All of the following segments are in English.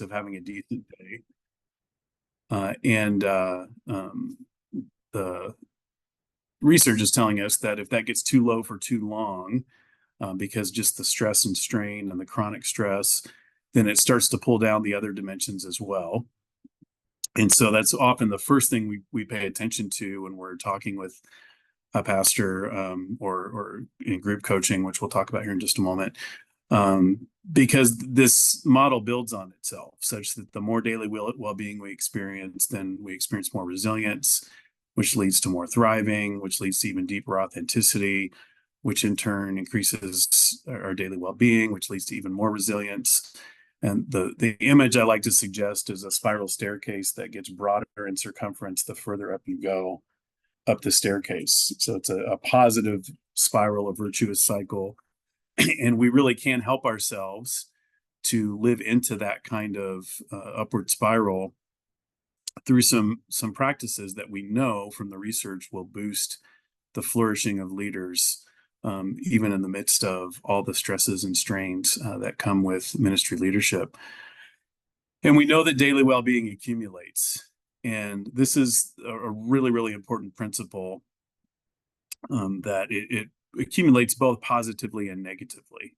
of having a decent day. And the research is telling us that if that gets too low for too long, because just the stress and strain and the chronic stress, then it starts to pull down the other dimensions as well. And so that's often the first thing we pay attention to when we're talking with a pastor, or in group coaching, which we'll talk about here in just a moment. Because this model builds on itself, such that the more daily well-being we experience, then we experience more resilience, which leads to more thriving, which leads to even deeper authenticity, which in turn increases our daily well-being, which leads to even more resilience. And the image I like to suggest is a spiral staircase that gets broader in circumference the further up you go up the staircase. So it's a positive spiral, a virtuous cycle. And we really can help ourselves to live into that kind of upward spiral through some practices that we know from the research will boost the flourishing of leaders, even in the midst of all the stresses and strains that come with ministry leadership. And we know that daily well-being accumulates. And this is a really, really important principle, that it accumulates both positively and negatively.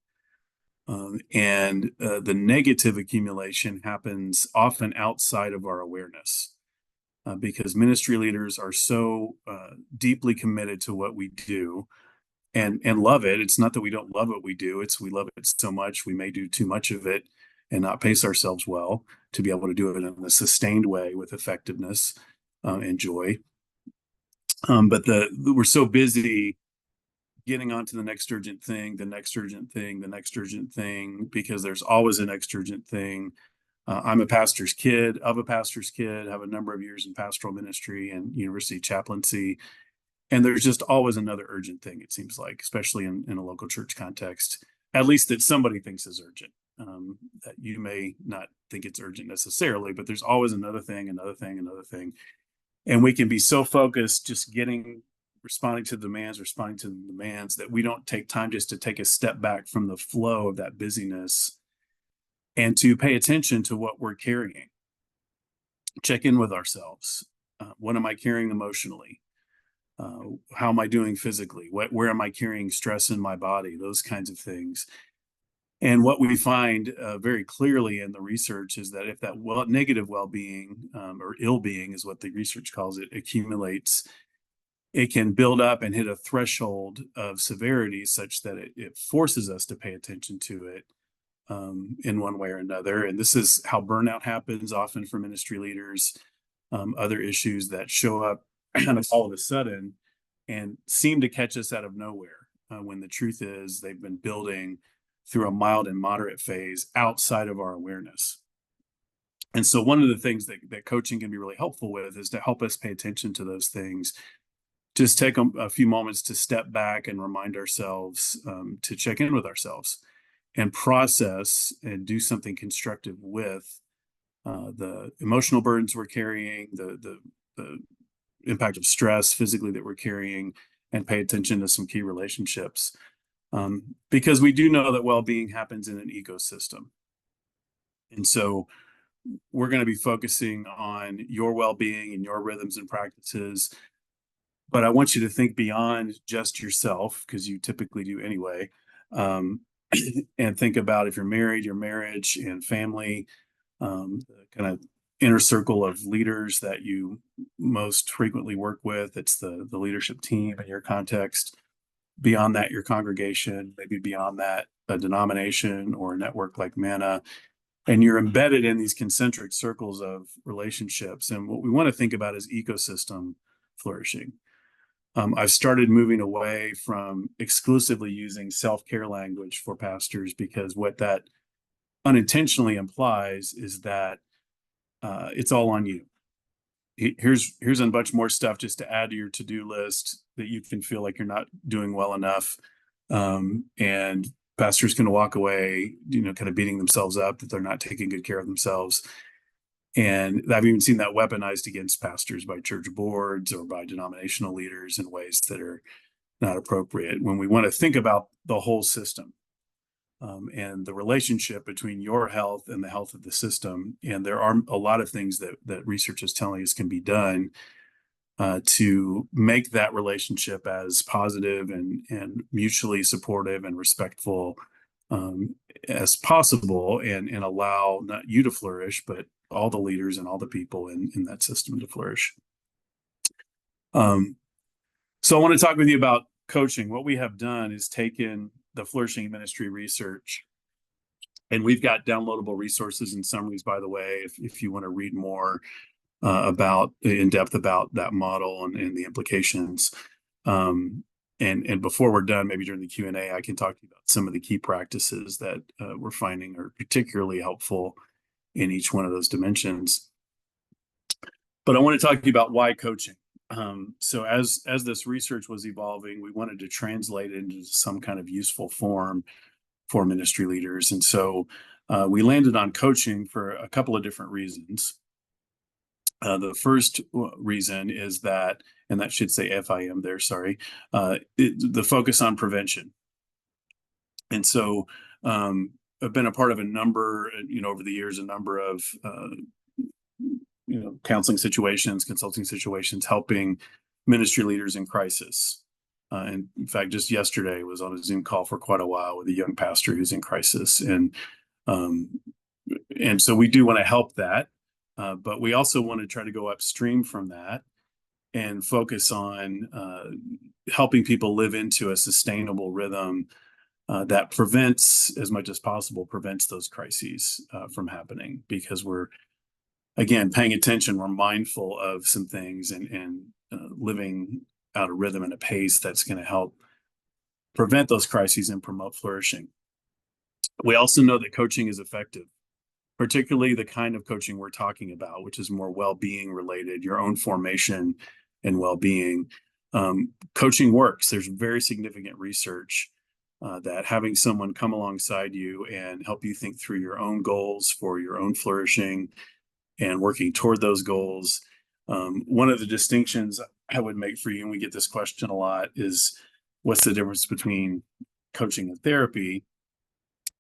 And the negative accumulation happens often outside of our awareness, because ministry leaders are so deeply committed to what we do and love it. It's not that we don't love what we do, it's we love it so much we may do too much of it and not pace ourselves well to be able to do it in a sustained way with effectiveness and joy. But we're so busy getting on to the next urgent thing, the next urgent thing, the next urgent thing, because there's always a next urgent thing. I'm a pastor's kid, have a number of years in pastoral ministry and university chaplaincy. And there's just always another urgent thing, it seems like, especially in a local church context, at least that somebody thinks is urgent. That you may not think it's urgent necessarily, but there's always another thing, another thing, another thing. And we can be so focused just responding to the demands that we don't take time just to take a step back from the flow of that busyness and to pay attention to what we're carrying. Check in with ourselves. What am I carrying emotionally? How am I doing physically? Where am I carrying stress in my body? Those kinds of things. And what we find very clearly in the research is that if that negative well-being, or ill-being is what the research calls it, accumulates, it can build up and hit a threshold of severity such that it forces us to pay attention to it in one way or another. And this is how burnout happens often for ministry leaders, other issues that show up kind of all of a sudden and seem to catch us out of nowhere, when the truth is they've been building through a mild and moderate phase outside of our awareness. And so one of the things that coaching can be really helpful with is to help us pay attention to those things. Just take a few moments to step back and remind ourselves, to check in with ourselves and process and do something constructive with the emotional burdens we're carrying, the impact of stress physically that we're carrying, and pay attention to some key relationships. Because we do know that well-being happens in an ecosystem. And so we're going to be focusing on your well-being and your rhythms and practices. But I want you to think beyond just yourself, because you typically do anyway, and think about, if you're married, your marriage and family, the kind of inner circle of leaders that you most frequently work with. It's the leadership team in your context. Beyond that, your congregation, maybe beyond that, a denomination or a network like Manna. And you're embedded in these concentric circles of relationships. And what we want to think about is ecosystem flourishing. I've started moving away from exclusively using self-care language for pastors, because what that unintentionally implies is that it's all on you. Here's a bunch more stuff just to add to your to-do list that you can feel like you're not doing well enough. And pastors can walk away, kind of beating themselves up that they're not taking good care of themselves. And I've even seen that weaponized against pastors by church boards or by denominational leaders in ways that are not appropriate, when we want to think about the whole system. and the relationship between your health and the health of the system. And there are a lot of things that research is telling us can be done to make that relationship as positive and mutually supportive and respectful as possible, and allow not you to flourish, but all the leaders and all the people in that system to flourish. So I want to talk with you about coaching. What we have done is taken the Flourishing Ministry research, and we've got downloadable resources and summaries, by the way, if you want to read more in depth about that model and the implications. And before we're done, maybe during the Q&A, I can talk to you about some of the key practices that we're finding are particularly helpful in each one of those dimensions. But I want to talk to you about why coaching. So as this research was evolving, we wanted to translate it into some kind of useful form for ministry leaders. And so we landed on coaching for a couple of different reasons. The first reason is that, and that should say FIM there, sorry, the focus on prevention. And so I've been a part of a number, over the years, a number of, counseling situations, consulting situations, helping ministry leaders in crisis. And in fact, just yesterday was on a Zoom call for quite a while with a young pastor who's in crisis. And so we do want to help that. But we also want to try to go upstream from that and focus on helping people live into a sustainable rhythm that prevents, as much as possible, prevents those crises from happening, because we're, again, paying attention, we're mindful of some things and living out a rhythm and a pace that's going to help prevent those crises and promote flourishing. We also know that coaching is effective, particularly the kind of coaching we're talking about, which is more well-being related, your own formation and well-being. Coaching works. There's very significant research that having someone come alongside you and help you think through your own goals for your own flourishing and working toward those goals. One of the distinctions I would make for you, and we get this question a lot, is what's the difference between coaching and therapy?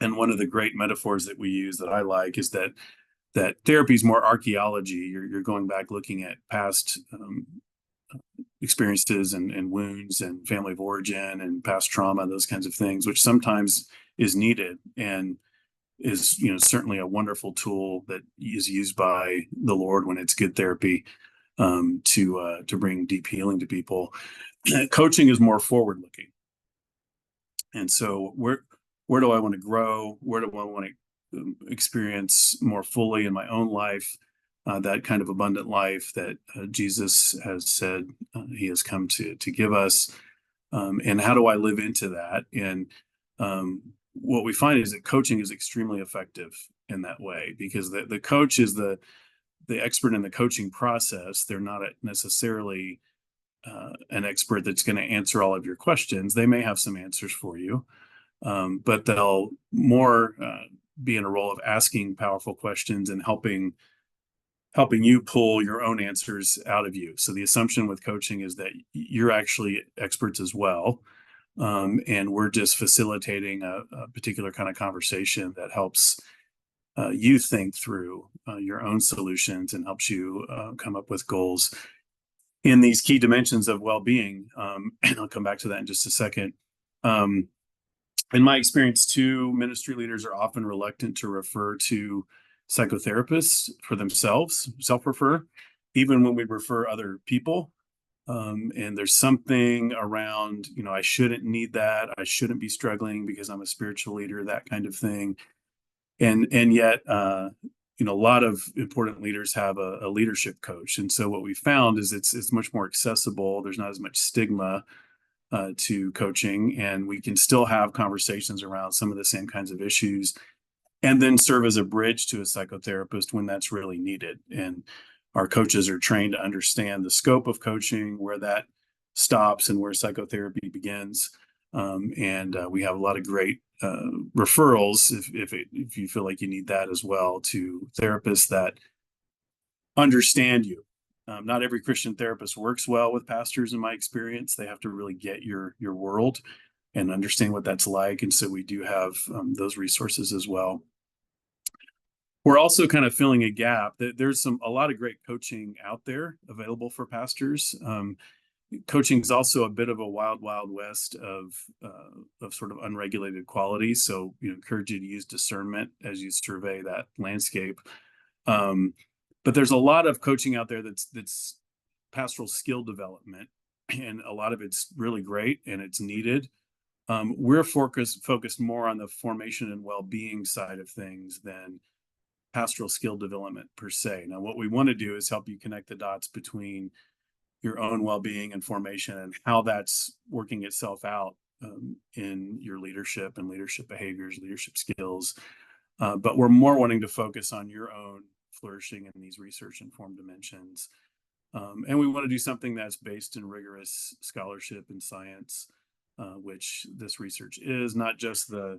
And one of the great metaphors that we use that I like is that therapy is more archaeology. You're going back looking at past experiences and wounds and family of origin and past trauma, those kinds of things, which sometimes is needed and is certainly a wonderful tool that is used by the Lord when it's good therapy to bring deep healing to people. Coaching is more forward looking, and so where do I want to grow? Where do I want to experience more fully in my own life that kind of abundant life that Jesus has said he has come to give us? And how do I live into that? And what we find is that coaching is extremely effective in that way, because the coach is the expert in the coaching process. They're not necessarily an expert that's going to answer all of your questions. They may have some answers for you, but they'll more be in a role of asking powerful questions and helping you pull your own answers out of you. So the assumption with coaching is that you're actually experts as well. And we're just facilitating a particular kind of conversation that helps you think through your own solutions and helps you come up with goals in these key dimensions of well-being. And I'll come back to that in just a second. In my experience, too, ministry leaders are often reluctant to refer to psychotherapists for themselves, self-refer, even when we refer other people. And there's something around, I shouldn't need that. I shouldn't be struggling because I'm a spiritual leader, that kind of thing. And yet, a lot of important leaders have a leadership coach. And so what we found is it's much more accessible. There's not as much stigma to coaching, and we can still have conversations around some of the same kinds of issues, and then serve as a bridge to a psychotherapist when that's really needed. And our coaches are trained to understand the scope of coaching, where that stops and where psychotherapy begins. And we have a lot of great referrals, if you feel like you need that as well, to therapists that understand you. Not every Christian therapist works well with pastors, in my experience. They have to really get your world. and understand what that's like. And so we do have those resources as well. We're also kind of filling a gap. There's a lot of great coaching out there available for pastors. Coaching is also a bit of a wild west of sort of unregulated quality. So, encourage you to use discernment as you survey that landscape. But there's a lot of coaching out there that's pastoral skill development, and a lot of it's really great and it's needed. We're focused more on the formation and well-being side of things than pastoral skill development per se. Now, what we want to do is help you connect the dots between your own well-being and formation and how that's working itself out in your leadership and leadership behaviors, leadership skills. But we're more wanting to focus on your own flourishing in these research-informed dimensions. And we want to do something that's based in rigorous scholarship and science, which this research is, not just the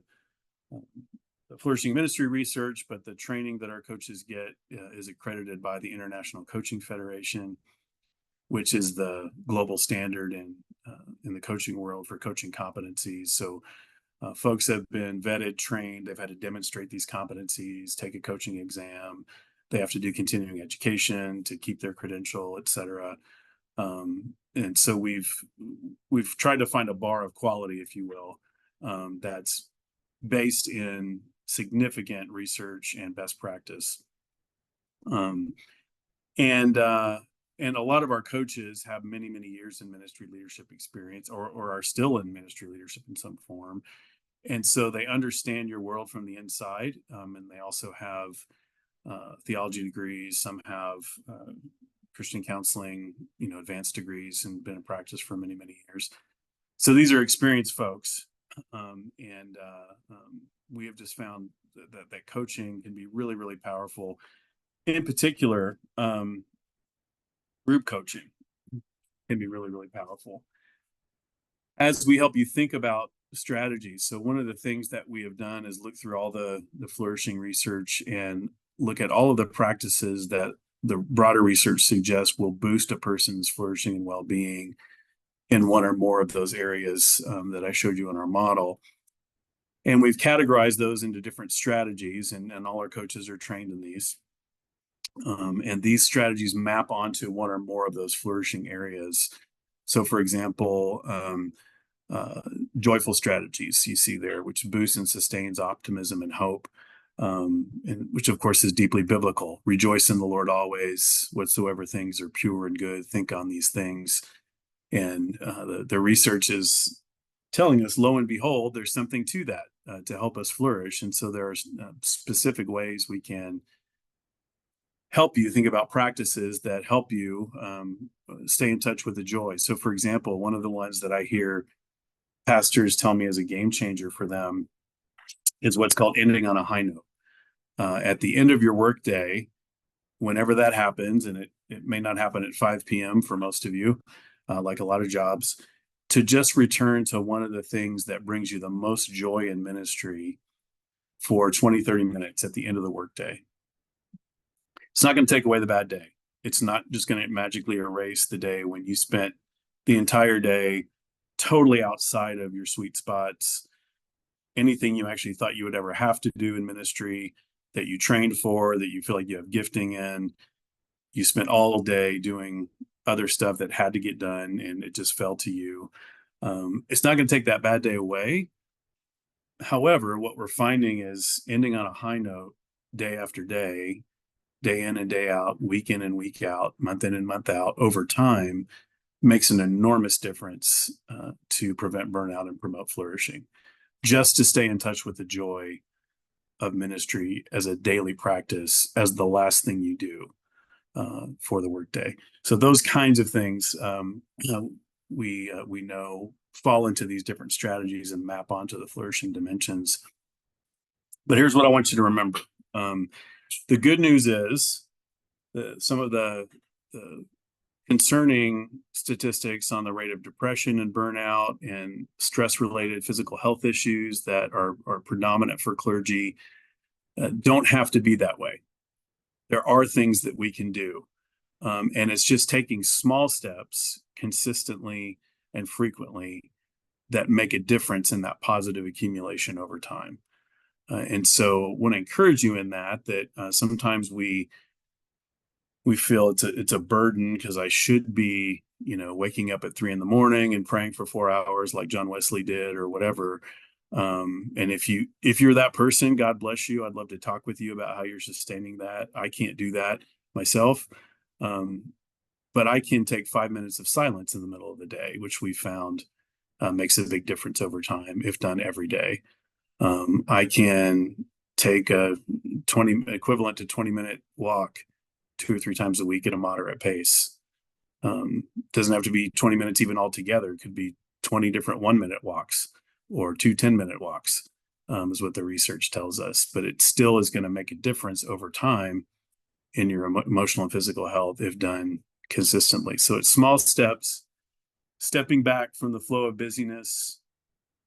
flourishing ministry research, but the training that our coaches get is accredited by the International Coaching Federation, which is the global standard in the coaching world for coaching competencies. So folks have been vetted, trained, they've had to demonstrate these competencies, take a coaching exam, they have to do continuing education to keep their credential, et cetera. And so we've tried to find a bar of quality, if you will, that's based in significant research and best practice. And a lot of our coaches have many years in ministry leadership experience, or are still in ministry leadership in some form. And so they understand your world from the inside. And they also have theology degrees. Some have Christian counseling, advanced degrees, and been in practice for many years. So these are experienced folks. We have just found that coaching can be really powerful. In particular, group coaching can be really powerful as we help you think about strategies. So one of the things that we have done is look through all the flourishing research and look at all of the practices that the broader research suggests will boost a person's flourishing and well-being in one or more of those areas that I showed you in our model. And we've categorized those into different strategies, and all our coaches are trained in these. And these strategies map onto one or more of those flourishing areas. So, for example, joyful strategies you see there, which boosts and sustains optimism and hope, and which, of course, is deeply biblical. Rejoice in the Lord always. Whatsoever things are pure and good, think on these things. And the research is telling us, lo and behold, there's something to that to help us flourish. And so there are specific ways we can help you think about practices that help you stay in touch with the joy. So, for example, one of the ones that I hear pastors tell me is a game changer for them is what's called ending on a high note. At the end of your workday, whenever that happens, and it may not happen at 5 p.m. for most of you, like a lot of jobs, to just return to one of the things that brings you the most joy in ministry for 20-30 minutes at the end of the workday. It's not going to take away the bad day. It's not just going to magically erase the day when you spent the entire day totally outside of your sweet spots, anything you actually thought you would ever have to do in ministry that you trained for, that you feel like you have gifting in. You spent all day doing other stuff that had to get done, and it just fell to you. It's not going to take that bad day away. However, what we're finding is ending on a high note day after day, day in and day out, week in and week out, month in and month out, over time, makes an enormous difference to prevent burnout and promote flourishing. Just to stay in touch with the joy of ministry as a daily practice, as the last thing you do for the workday. So those kinds of things we know fall into these different strategies and map onto the flourishing dimensions. But here's what I want you to remember. The good news is some of the concerning statistics on the rate of depression and burnout and stress-related physical health issues that are predominant for clergy don't have to be that way. There are things that we can do. And it's just taking small steps consistently and frequently that make a difference in that positive accumulation over time. And so I want to encourage you in that sometimes we feel it's a burden because I should be, waking up at 3 a.m. and praying for 4 hours like John Wesley did or whatever. And if you're that person, God bless you. I'd love to talk with you about how you're sustaining that. I can't do that myself. But I can take 5 minutes of silence in the middle of the day, which we found makes a big difference over time if done every day. I can take a equivalent to 20-minute walk 2 or 3 times a week at a moderate pace. Doesn't have to be 20 minutes even altogether. It could be 20 different 1-minute walks or 2 10-minute walks, is what the research tells us. But it still is going to make a difference over time in your emotional and physical health if done consistently. So it's small steps, stepping back from the flow of busyness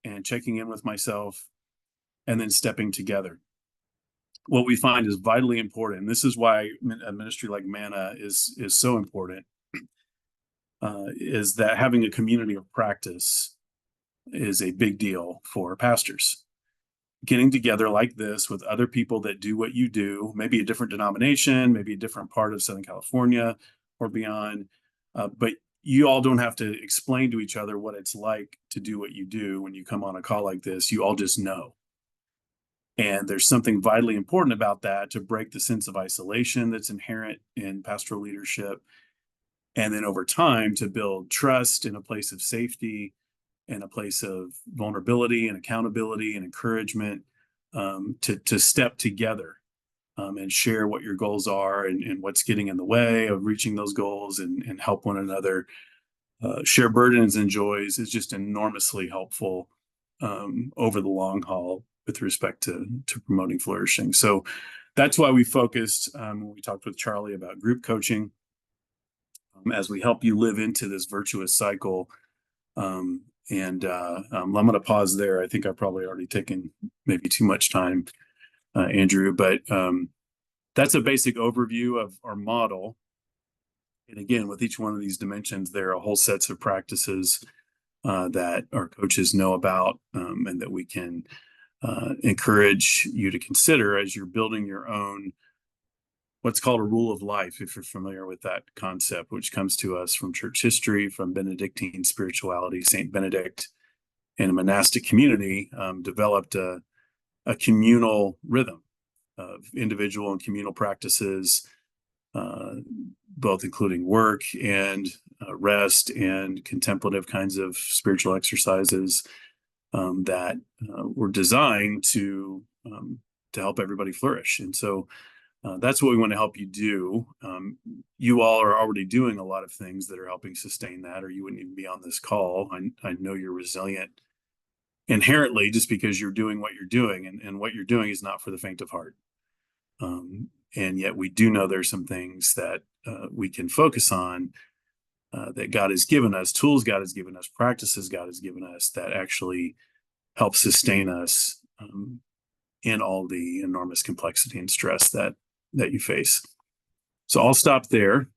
and checking in with myself, and then stepping together. What we find is vitally important, and this is why a ministry like Manna is so important, is that having a community of practice is a big deal for pastors. Getting together like this with other people that do what you do, maybe a different denomination, maybe a different part of Southern California or beyond, but you all don't have to explain to each other what it's like to do what you do when you come on a call like this. You all just know. And there's something vitally important about that to break the sense of isolation that's inherent in pastoral leadership. And then over time to build trust in a place of safety and a place of vulnerability and accountability and encouragement, to step together and share what your goals are and what's getting in the way of reaching those goals and help one another. Share burdens and joys is just enormously helpful over the long haul with respect to promoting flourishing. So that's why we focused when we talked with Charlie about group coaching, as we help you live into this virtuous cycle. I'm going to pause there. I think I've probably already taken maybe too much time, Andrew, but that's a basic overview of our model. And again, with each one of these dimensions, there are whole sets of practices that our coaches know about, and that we can encourage you to consider as you're building your own, what's called a rule of life, if you're familiar with that concept, which comes to us from church history, from Benedictine spirituality. Saint Benedict in a monastic community developed a communal rhythm of individual and communal practices, both including work and rest and contemplative kinds of spiritual exercises that were designed to help everybody flourish. And so that's what we want to help you do. You all are already doing a lot of things that are helping sustain that, or you wouldn't even be on this call. I know you're resilient inherently just because you're doing what you're doing, and what you're doing is not for the faint of heart. And yet we do know there's some things that we can focus on, that God has given us, tools God has given us, practices God has given us that actually help sustain us in all the enormous complexity and stress that you face. So I'll stop there.